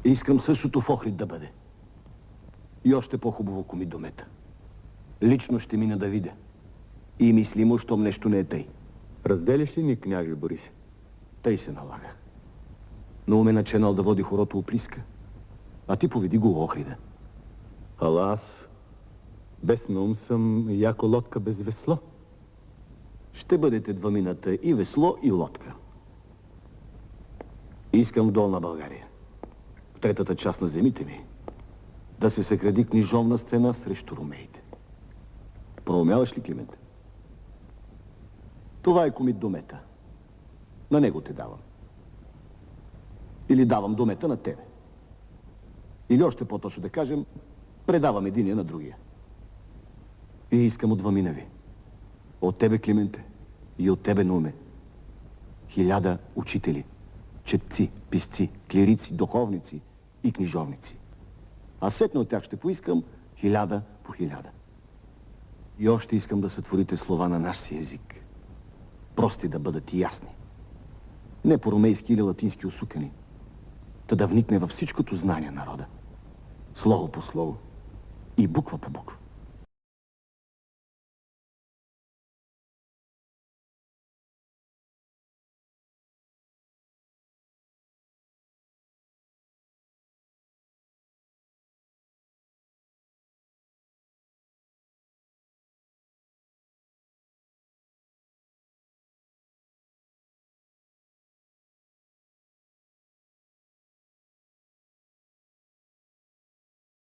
Искам същото в Охрид да бъде. И още по-хубаво комит Домета. Лично ще мина да видя. И мислимо, щом нещо не е тъй. Разделиш ли ни, княже Борис? Тъй се налага. Но ме начинал да води хорото оплиска. А ти поведи го Охрида. Ала аз без наум съм яко лодка без весло. Ще бъдете двамината и весло, и лодка. Искам в Долна България, в третата част на земите ми, да се съгради книжовна стена срещу ромеите. Проумяваш ли, Климент? Това е комит Домета. На него те давам. Или давам Домета на тебе. Или още по-точно да кажем, предавам единия на другия. И искам от двамина ви. От тебе, Клименте, и от тебе, Нуме. 1000 учители, четци, писци, клирици, духовници и книжовници. А сетне от тях ще поискам 1000 по 1000. И още искам да сътворите слова на наш си език. Прости да бъдат и ясни. Не по-ромейски или латински усукани, та да вникне във всичкото знание народа. Слово по слово и буква по буква.